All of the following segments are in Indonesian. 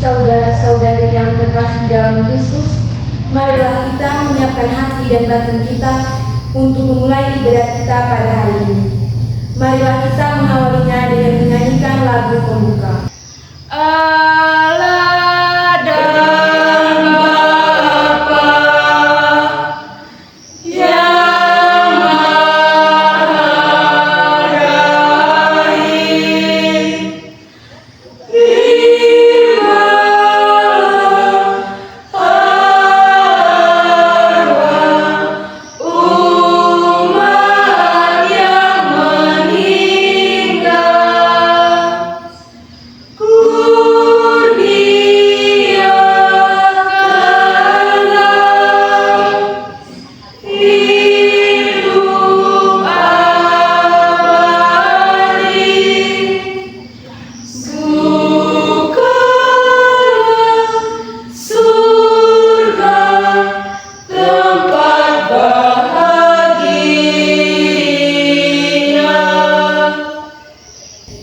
Saudara-saudari yang terkasih dalam Kristus, marilah kita menyiapkan hati dan batin kita untuk memulai ibadah kita pada hari ini. Marilah kita mengawalinya dengan menyanyikan lagu pembuka. Allah dan Bapa yang Maha Rahim, terimalah arwah umat yang meninggal.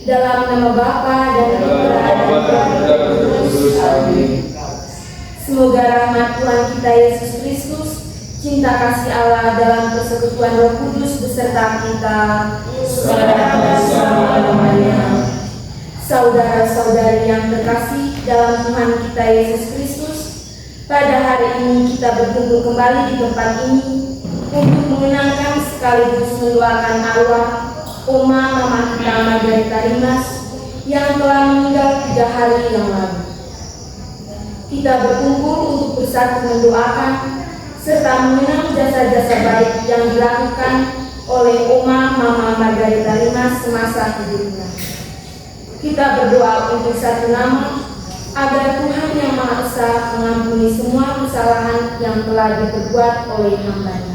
Dalam nama Bapa dan Putra dan Roh Kudus. Amin. Semoga rahmat Tuhan kita Yesus Kristus, cinta kasih Allah dalam persekutuan Roh Kudus beserta kita selama-lamanya. Saudara-saudari yang terkasih dalam Tuhan kita Yesus Kristus, pada hari ini kita berkumpul kembali di tempat ini untuk mengenangkan sekaligus mendoakan arwah Oma Mama kita Margarita Rimas yang telah meninggal 3 hari yang lalu. Kita berkumpul untuk bersatu mendoakan serta mengenang jasa-jasa baik yang dilakukan oleh Oma Mama Margarita Rimas semasa hidupnya. Kita berdoa untuk satu nama agar Tuhan yang Maha Esa mengampuni semua kesalahan yang telah diperbuat oleh hamba-Nya.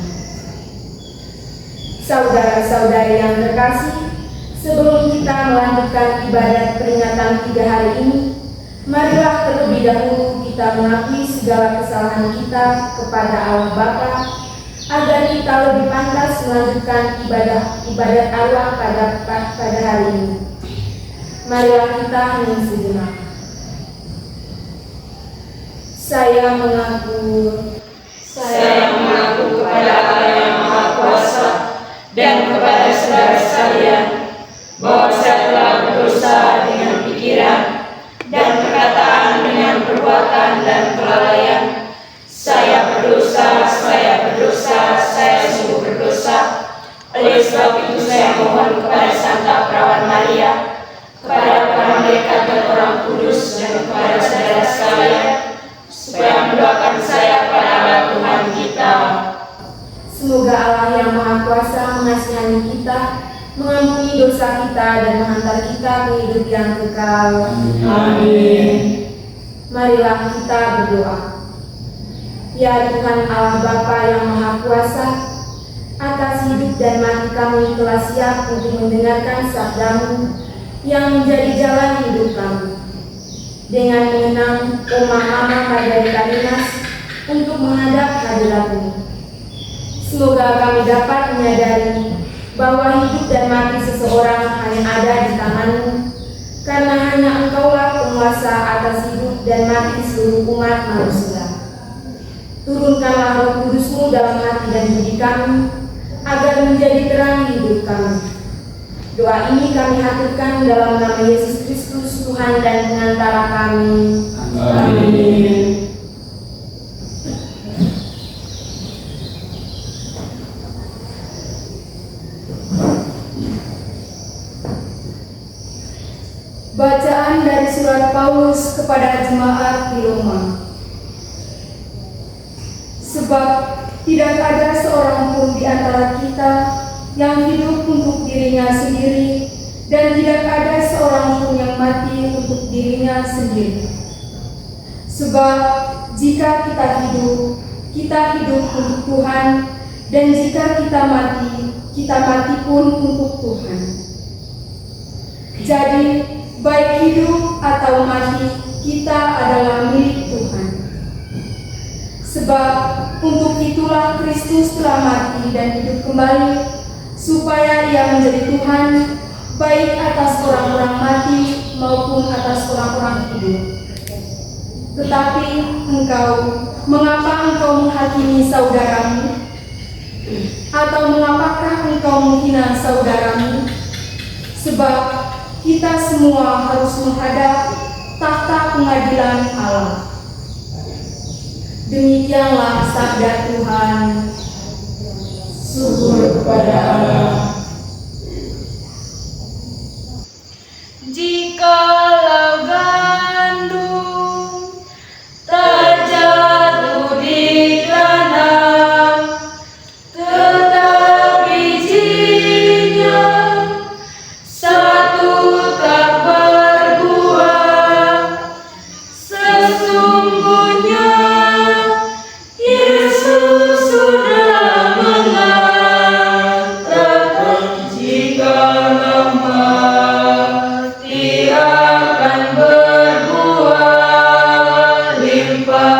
Saudara-saudari yang terkasih, sebelum kita melanjutkan ibadat peringatan 3 hari ini, marilah terlebih dahulu kita mengakui segala kesalahan kita kepada Allah Bapa, agar kita lebih pantas melanjutkan ibadat arwah pada hari ini. Marilah kita hening sejenak. Saya mengaku kepada Allah yang Maha Kuasa dan kepada saudara sekalian bahwa saya telah berdosa dengan pikiran dan perkataan, dengan perbuatan dan kelalaian. Saya berdosa, saya sungguh berdosa. Oleh sebab itu saya mohon kepada Santa Perawan Maria, kepada para malaikat dan orang kudus, dan kepada saudara sekalian, supaya mendoakan saya kepada Allah Tuhan kita. Semoga Allah yang Maha Kuasa mengasihani kita, mengampuni dosa kita, dan menghantar kita ke hidup yang kekal. Amin. Marilah kita berdoa. Ya Tuhan Allah Bapa yang Maha Kuasa, atas hidup dan mati kami telah siap untuk mendengarkan sabda-Mu yang menjadi jalan hidup kami. Dengan mengenang Oma Mama Margarita Rimas untuk menghadap hadirat-Mu, semoga kami dapat menyadari bahwa hidup dan mati seseorang hanya ada di tangan-Mu, karena hanya Engkaulah penguasa atas hidup dan mati seluruh umat manusia. Turunkanlah Roh Kudus-Mu dalam hati dan diri kami, agar menjadi terang hidup kami. Doa ini kami haturkan dalam nama Yesus Kristus, Tuhan dan pengantara kami. Amin. Bacaan dari surat Paulus kepada jemaat di Roma. Sebab tidak ada seorang pun di antara kita yang hidup untuk dirinya sendiri, dan tidak ada seorang pun yang mati untuk dirinya sendiri. Sebab jika kita hidup untuk Tuhan, dan jika kita mati pun untuk Tuhan. Jadi baik hidup atau mati, kita adalah milik Tuhan. Sebab untuk itulah Kristus telah mati dan hidup kembali, supaya Ia menjadi Tuhan, baik atas orang-orang mati maupun atas orang-orang hidup. Tetapi engkau, mengapa engkau menghakimi saudaramu? Atau mengapakah engkau menghina saudaramu? Sebab kita semua harus menghadap tahta pengadilan Allah. Demikianlah sabda Tuhan. Syukur kepada Allah. Jikalau gandum terjatuh di tanah, tetap bijinya satu tak berbuah, sesungguhnya Yesus sudah mengatakan, jikalau mati akan berbuah limpah.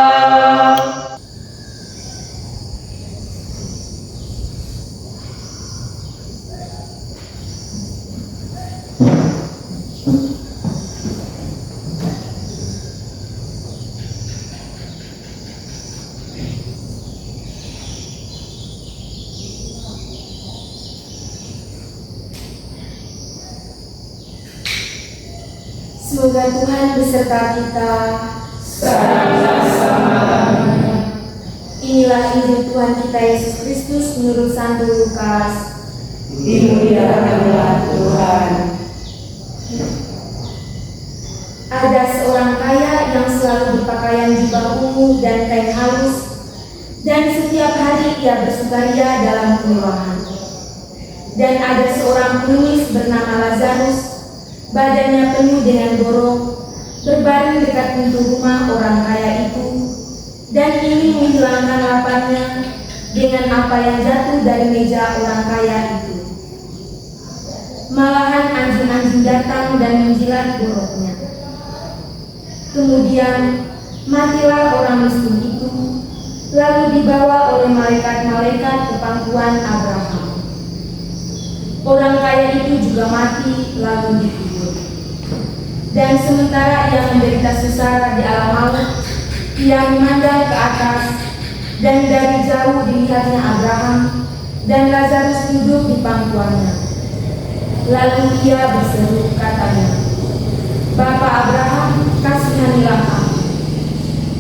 Semoga Tuhan beserta kita. Sekarang selama-lamanya. Inilah Injil Tuhan kita Yesus Kristus menurut Santo Lukas. Dimuliakanlah Tuhan. Ada seorang kaya yang selalu berpakaian jubah ungu dan kain halus, dan setiap hari ia bersukaria dalam kemewahan. Dan ada seorang pengemis bernama Lazarus, badannya penuh dengan borok, berbaring dekat pintu rumah orang kaya itu, dan ingin menghilangkan laparnya dengan apa yang jatuh dari meja orang kaya itu. Malahan anjing-anjing datang dan menjilat boroknya. Kemudian matilah orang miskin itu, lalu dibawa oleh malaikat-malaikat ke pangkuan Abraham. Orang kaya itu juga mati lalu dikubur. Dan sementara ia menderita susah di alam maut, ia memandang ke atas, dan dari jauh dilihatnya Abraham dan Lazarus duduk di pangkuannya. Lalu ia berseru, katanya, "Bapa Abraham, kasihanilah aku.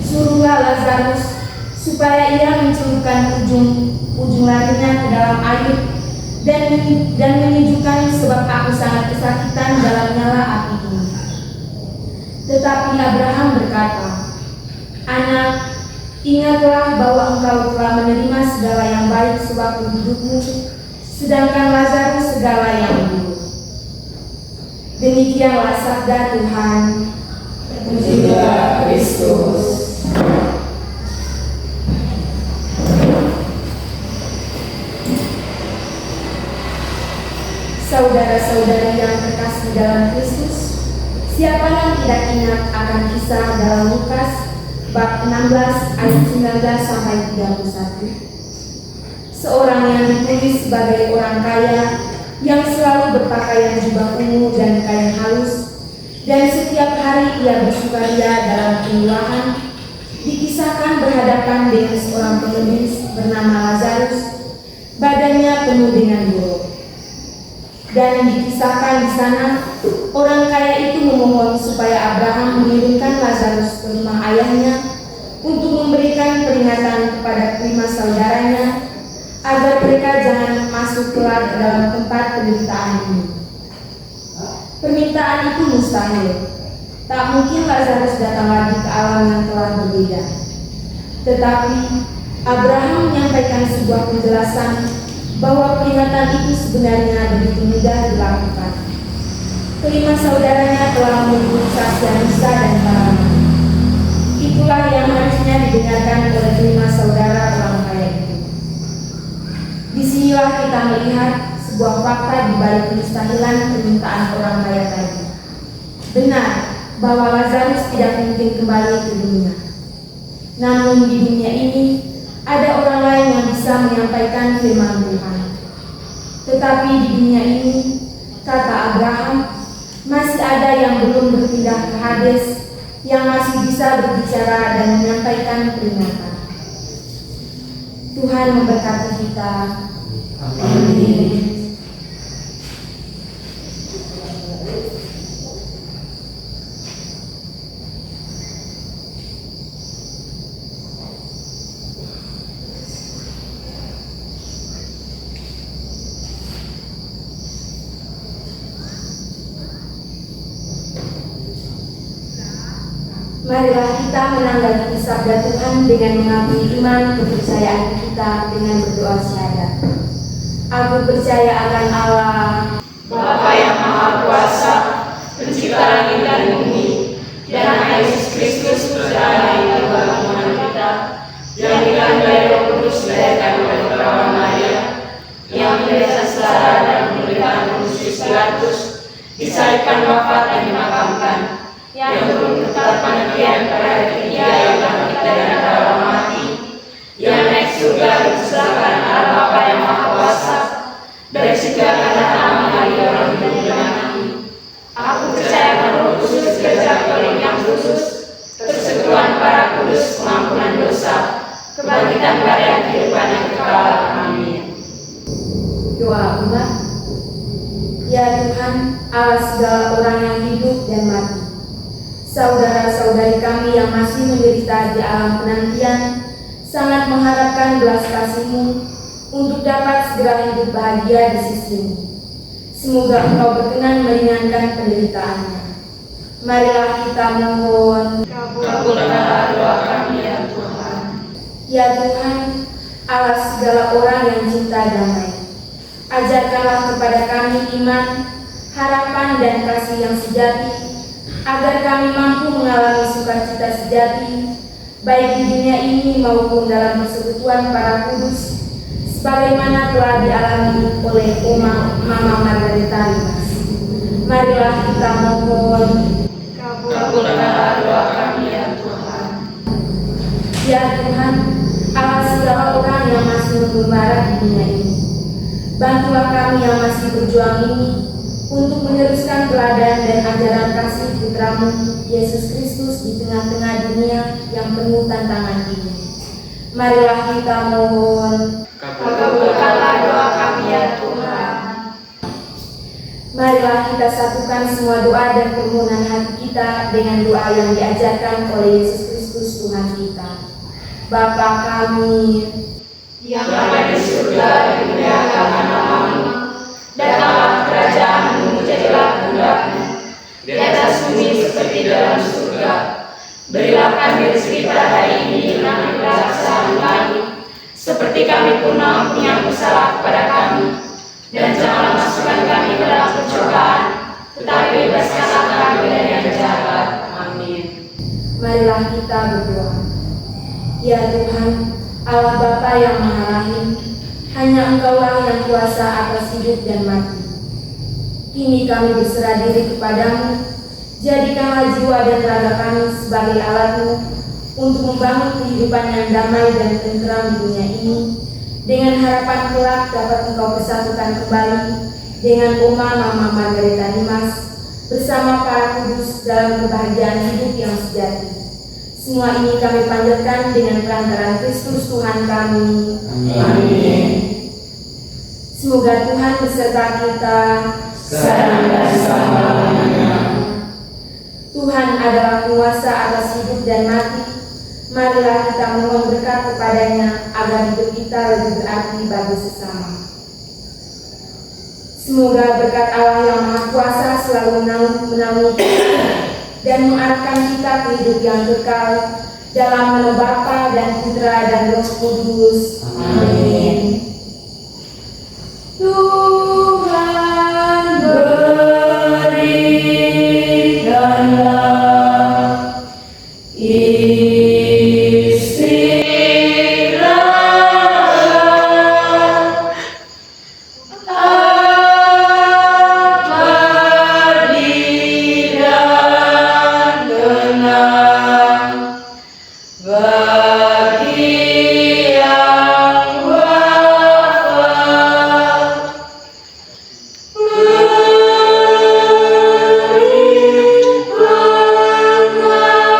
Suruhlah Lazarus supaya ia mencelupkan ujung larinya ke dalam air dan menyejukkan, sebab aku sangat kesakitan dalam nyala api ini." Tetapi Abraham berkata, "Anak, ingatlah bahwa engkau telah menerima segala yang baik sewaktu hidupmu, sedangkan Lazarus segala yang buruk." Demikianlah sabda Tuhan. Pujilah Kristus. Saudara-saudari yang terkasih dalam Kristus, siapa yang tidak ingat akan kisah dalam Lukas bab 16 ayat 19 sampai 31? Seorang yang ditulis sebagai orang kaya yang selalu berpakaian jubah ungu dan kain halus, dan setiap hari ia bersukaria dalam kemewahan, dikisahkan berhadapan dengan seorang pengemis bernama Lazarus, badannya penuh dengan borok. Dan dikisahkan di sana, orang kaya itu memohon supaya Abraham mengirimkan Lazarus ke rumah ayahnya untuk memberikan peringatan kepada kelima saudaranya agar mereka jangan masuk kelak dalam tempat penderitaan ini. Permintaan itu mustahil. Tak mungkin Lazarus datang lagi ke alam yang telah berbeda. Tetapi Abraham menyampaikan sebuah penjelasan bahwa peringatan itu sebenarnya begitu mudah dilakukan. Kelima saudaranya telah menyebut kesaksian Musa dan Harun. Itulah yang harusnya didengarkan oleh kelima saudara orang kaya itu. Disinilah kita melihat sebuah fakta di balik kemustahilan permintaan orang kaya tadi. Benar bahwa Lazarus tidak mungkin kembali ke dunia. Namun di dunia ini ada orang lain yang bisa menyampaikan firman Tuhan. Tetapi di dunia ini, kata Abraham, masih ada yang belum berpindah ke Hades yang masih bisa berbicara dan menyampaikan peringatan. Tuhan memberkati kita. Amin. Marilah kita menanggapi sabda Tuhan dengan mengakui iman kepercayaan kita dengan berdoa syahadat. Aku percaya akan Allah, Bapa yang Maha Kuasa, Pencipta langit dan bumi, dan akan Yesus Kristus Putra yang Tuhan kita, yang dikandung dari Roh Kudus, dilahirkan oleh perawan Maria, yang menderita sengsara dan menderita Pontius Pilatus, disalibkan, wafat dan dimakamkan, yang turun ke tempat penantian pada hari ketiga yang bangkit dari antara orang mati, yang naik surga bersama Allah Bapa yang Maha Kuasa, dari situ akan datang mengambil orang hidup dan mati. Aku percaya pada Roh Kudus, gereja Katolik yang khusus, persekutuan para kudus, pengampunan dosa, kebangkitan badan, kehidupan yang kekal. Amin. doa umat. Ya Tuhan, Allah segala orang yang hidup dan mati, saudara-saudari kami yang masih menderita di alam penantian sangat mengharapkan belas kasih-Mu untuk dapat segera hidup bahagia di sisi-Mu. Semoga Engkau berkenan meringankan penderitaannya. Marilah kita mohon. Kabulkanlah doa kami ya Tuhan. Ya Tuhan, Allah segala orang yang cinta damai, ajarkanlah kepada kami iman, harapan dan kasih yang sejati, agar kami mampu mengalami sukacita sejati, baik di dunia ini maupun dalam persekutuan para kudus, sebagaimana telah dialami oleh Mama Margareta Rimas. Marilah kita mohon. Kabulkanlah doa kami ya Tuhan. Ya Tuhan, Allah segala orang yang masih mengembara di dunia ini, bantulah kami yang masih berjuang ini untuk meneruskan teladan dan ajaran kasih Putra-Mu, Yesus Kristus, di tengah-tengah dunia yang penuh tantangan ini. Marilah kita mohon. Kabulkanlah doa kami ya Tuhan. Marilah kita satukan semua doa dan permohonan hati kita dengan doa yang diajarkan oleh Yesus Kristus Tuhan kita. Bapa kami Yang ada di surga, dimuliakanlah nama-Mu, datanglah kerajaan-Mu, jadilah kehendak-Mu, di atas bumi seperti dalam surga. Berilah kami rezeki kita hari ini, dan ampunilah kesalahan kami, seperti kami pun mengampuni yang bersalah kepada kami. Dan janganlah masukkan kami ke dalam pencobaan, tetapi bebaskanlah kami dari yang jahat. Amin. marilah kita berdoa. Ya Tuhan, Allah Bapa yang Maha Rahim, hanya Engkaulah yang kuasa atas hidup dan mati. Kini kami berserah diri kepadamu, jadikanlah jiwa dan raga kami sebagai alat-Mu untuk membangun kehidupan yang damai dan tentram di dunia ini, dengan harapan kelak dapat Engkau persatukan kembali dengan Mama Margareta Rimas bersama para kudus dalam kebahagiaan hidup yang sejati. Semua ini kami panjatkan dengan perantaraan Kristus Tuhan kami. Amin. Semoga Tuhan beserta kita. Sekarang dan selama-lamanya. Tuhan adalah penguasa atas hidup dan mati. Marilah kita memohon berkat kepadanya agar hidup kita lebih berarti bagi sesama. Semoga berkat Allah yang Maha Kuasa selalu menaungi kita dan mengarahkan kita ke hidup yang kekal dalam nama Bapa dan Putra dan Roh Kudus. Amin. Tuhan berikanlah istirahat abadi dan tenang bagi yang wafat. Berikanlah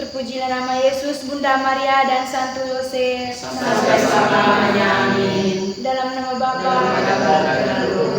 Terpujilah nama Yesus, Bunda Maria dan Santo Yosef. sampai selamanya. Amin. Dalam nama Bapa Dalam nama Bapa dan Roh